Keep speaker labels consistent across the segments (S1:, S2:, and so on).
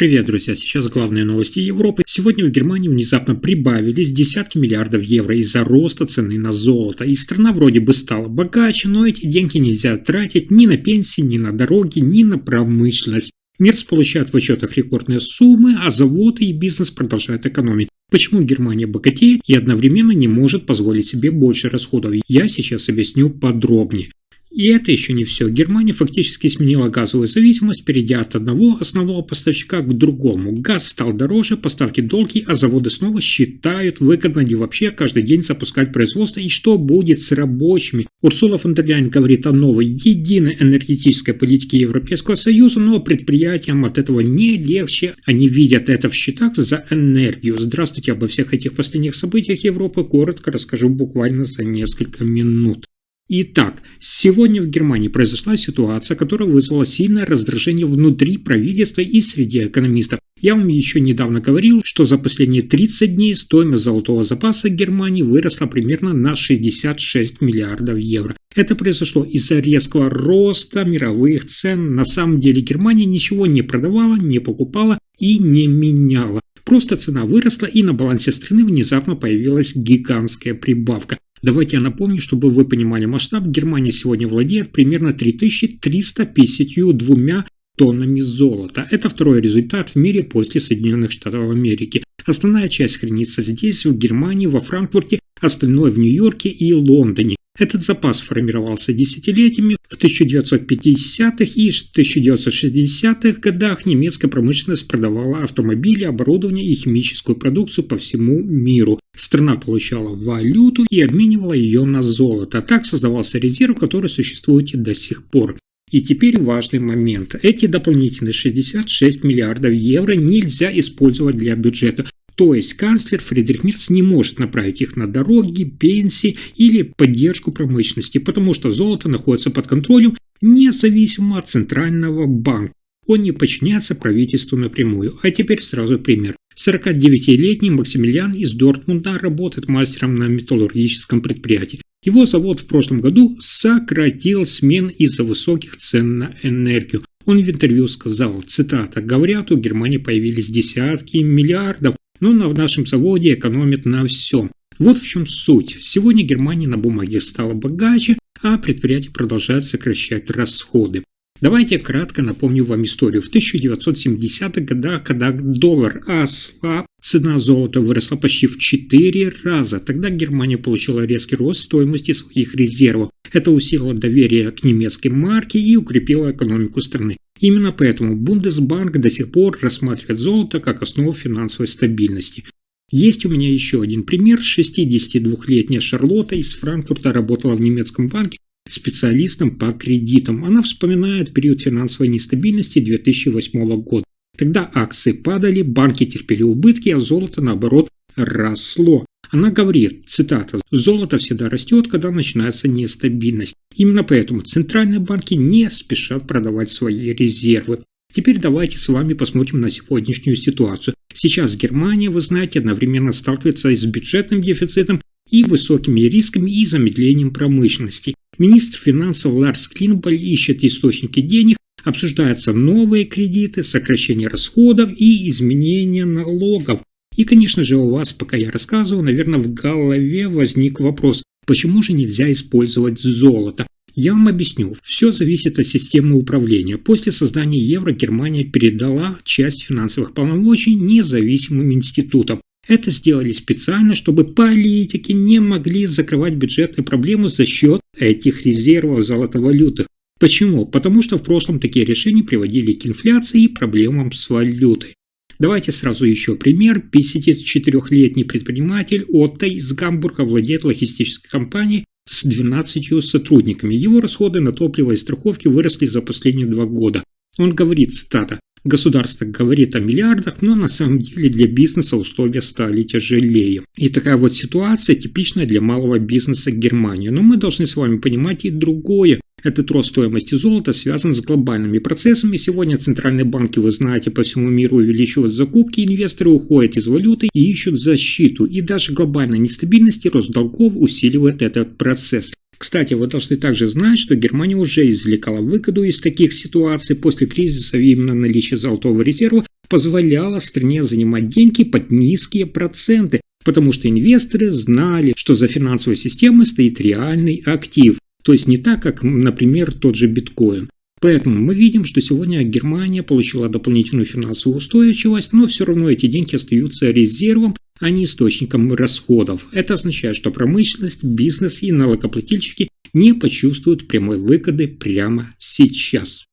S1: Привет, друзья! Сейчас главные новости Европы. Сегодня в Германии внезапно прибавились десятки миллиардов евро из-за роста цены на золото. И страна вроде бы стала богаче, но эти деньги нельзя тратить ни на пенсии, ни на дороги, ни на промышленность. Мерц получает в отчетах рекордные суммы, а заводы и бизнес продолжают экономить. Почему Германия богатеет и одновременно не может позволить себе больше расходов? Я сейчас объясню подробнее. И это еще не все. Германия фактически сменила газовую зависимость, перейдя от одного основного поставщика к другому. Газ стал дороже, поставки долгие, а заводы снова считают, выгодно ли вообще каждый день запускать производство и что будет с рабочими. Урсула фон дер Ляйен говорит о новой единой энергетической политике Европейского Союза, но предприятиям от этого не легче. Они видят это в счетах за энергию. Здравствуйте, обо всех этих последних событиях Европы коротко расскажу буквально за несколько минут. Итак, сегодня в Германии произошла ситуация, которая вызвала сильное раздражение внутри правительства и среди экономистов. Я вам еще недавно говорил, что за последние 30 дней стоимость золотого запаса Германии выросла примерно на 66 миллиардов евро. Это произошло из-за резкого роста мировых цен. На самом деле Германия ничего не продавала, не покупала и не меняла. Просто цена выросла, и на балансе страны внезапно появилась гигантская прибавка. Давайте я напомню, чтобы вы понимали масштаб. Германия сегодня владеет примерно 3352 тоннами золота. Это второй результат в мире после Соединенных Штатов Америки. Основная часть хранится здесь, в Германии, во Франкфурте, остальное в Нью-Йорке и Лондоне. Этот запас формировался десятилетиями. В 1950-х и 1960-х годах немецкая промышленность продавала автомобили, оборудование и химическую продукцию по всему миру. Страна получала валюту и обменивала ее на золото. Так создавался резерв, который существует и до сих пор. И теперь важный момент. Эти дополнительные 66 миллиардов евро нельзя использовать для бюджета. То есть канцлер Фридрих Мерц не может направить их на дороги, пенсии или поддержку промышленности, потому что золото находится под контролем независимо от центрального банка. Он не подчиняется правительству напрямую. А теперь сразу пример. 49-летний Максимилиан из Дортмунда работает мастером на металлургическом предприятии. Его завод в прошлом году сократил смен из-за высоких цен на энергию. Он в интервью сказал, цитата, «Говорят, у Германии появились десятки миллиардов, но на нашем заводе экономят на всем». Вот в чем суть. Сегодня Германия на бумаге стала богаче, а предприятия продолжают сокращать расходы. Давайте кратко напомню вам историю. В 1970-х годах, когда доллар ослаб, цена золота выросла почти в 4 раза. Тогда Германия получила резкий рост стоимости своих резервов. Это усилило доверие к немецкой марке и укрепило экономику страны. Именно поэтому Бундесбанк до сих пор рассматривает золото как основу финансовой стабильности. Есть у меня еще один пример. 62-летняя Шарлотта из Франкфурта работала в немецком банке специалистом по кредитам. Она вспоминает период финансовой нестабильности 2008 года. Тогда акции падали, банки терпели убытки, а золото, наоборот, росло. Она говорит, цитата, «Золото всегда растет, когда начинается нестабильность. Именно поэтому центральные банки не спешат продавать свои резервы». Теперь давайте с вами посмотрим на сегодняшнюю ситуацию. Сейчас Германия, вы знаете, одновременно сталкивается с бюджетным дефицитом и высокими рисками и замедлением промышленности. Министр финансов Ларс Клинбаль ищет источники денег, обсуждаются новые кредиты, сокращение расходов и изменение налогов. И, конечно же, у вас, пока я рассказываю, наверное, в голове возник вопрос, почему же нельзя использовать золото? Я вам объясню. Все зависит от системы управления. После создания евро Германия передала часть финансовых полномочий независимым институтам. Это сделали специально, чтобы политики не могли закрывать бюджетные проблемы за счет этих резервов золотовалютных. Почему? Потому что в прошлом такие решения приводили к инфляции и проблемам с валютой. Давайте сразу еще пример. 54-летний предприниматель Отто из Гамбурга владеет логистической компанией с 12 сотрудниками. Его расходы на топливо и страховки выросли за последние 2 года. Он говорит, цитата, «Государство говорит о миллиардах, но на самом деле для бизнеса условия стали тяжелее». И такая вот ситуация типичная для малого бизнеса Германии. Но мы должны с вами понимать и другое. Этот рост стоимости золота связан с глобальными процессами. Сегодня центральные банки, вы знаете, по всему миру увеличивают закупки, инвесторы уходят из валюты и ищут защиту. И даже глобальная нестабильность и рост долгов усиливает этот процесс. Кстати, вы должны также знать, что Германия уже извлекала выгоду из таких ситуаций. После кризиса именно наличие золотого резерва позволяло стране занимать деньги под низкие проценты, потому что инвесторы знали, что за финансовой системой стоит реальный актив, то есть не так, как, например, тот же биткоин. Поэтому мы видим, что сегодня Германия получила дополнительную финансовую устойчивость, но все равно эти деньги остаются резервом, а не источником расходов. Это означает, что промышленность, бизнес и налогоплательщики не почувствуют прямой выгоды прямо сейчас.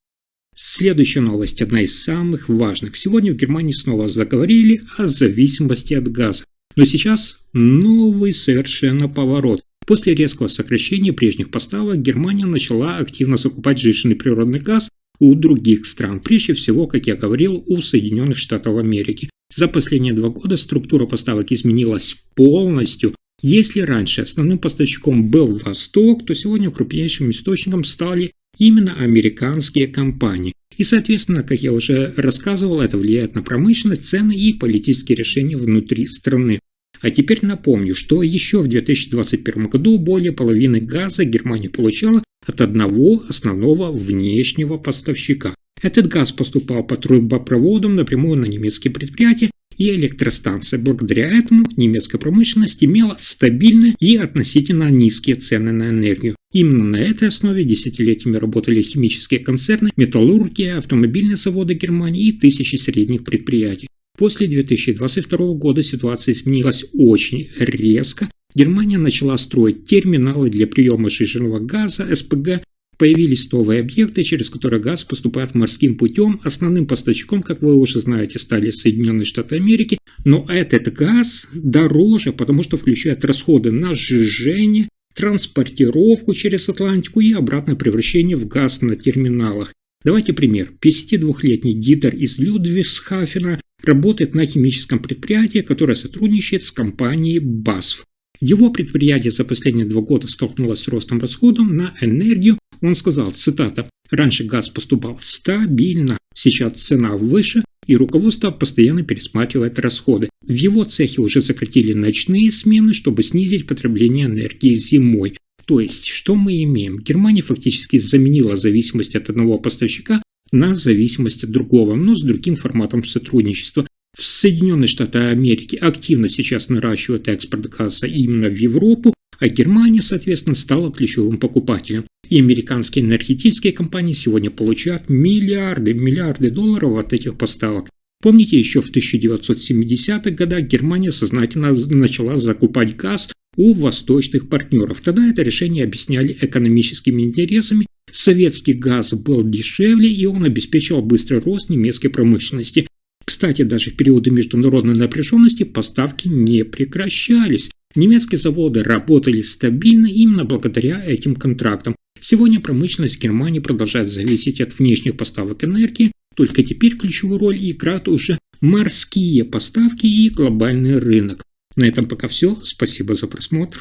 S1: Следующая новость, одна из самых важных. Сегодня в Германии снова заговорили о зависимости от газа. Но сейчас новый совершенно поворот. После резкого сокращения прежних поставок Германия начала активно закупать сжиженный природный газ у других стран, прежде всего, как я говорил, у Соединенных Штатов Америки. За последние 2 года структура поставок изменилась полностью. Если раньше основным поставщиком был Восток, то сегодня крупнейшим источником стали именно американские компании. И, соответственно, как я уже рассказывал, это влияет на промышленность, цены и политические решения внутри страны. А теперь напомню, что еще в 2021 году более половины газа Германия получала от одного основного внешнего поставщика. Этот газ поступал по трубопроводам напрямую на немецкие предприятия и электростанции. Благодаря этому немецкая промышленность имела стабильные и относительно низкие цены на энергию. Именно на этой основе десятилетиями работали химические концерны, металлургия, автомобильные заводы Германии и тысячи средних предприятий. После 2022 года ситуация изменилась очень резко. Германия начала строить терминалы для приема сжиженного газа, СПГ. Появились новые объекты, через которые газ поступает морским путем. Основным поставщиком, как вы уже знаете, стали Соединенные Штаты Америки. Но этот газ дороже, потому что включает расходы на сжижение, транспортировку через Атлантику и обратное превращение в газ на терминалах. Давайте пример. 52-летний Дитер из Людвигсхафена работает на химическом предприятии, которое сотрудничает с компанией BASF. Его предприятие за последние 2 года столкнулось с ростом расходов на энергию. Он сказал, цитата, «Раньше газ поступал стабильно, сейчас цена выше, и руководство постоянно пересматривает расходы. В его цехе уже сократили ночные смены, чтобы снизить потребление энергии зимой». То есть, что мы имеем? Германия фактически заменила зависимость от одного поставщика на зависимость от другого, но с другим форматом сотрудничества. В Соединенные Штаты Америки активно сейчас наращивают экспорт газа именно в Европу, а Германия, соответственно, стала ключевым покупателем. И американские энергетические компании сегодня получают миллиарды долларов от этих поставок. Помните, еще в 1970-х годах Германия сознательно начала закупать газ у восточных партнеров. Тогда это решение объясняли экономическими интересами. Советский газ был дешевле, и он обеспечивал быстрый рост немецкой промышленности. Кстати, даже в периоды международной напряженности поставки не прекращались. Немецкие заводы работали стабильно именно благодаря этим контрактам. Сегодня промышленность Германии продолжает зависеть от внешних поставок энергии, только теперь ключевую роль играют уже морские поставки и глобальный рынок. На этом пока все. Спасибо за просмотр.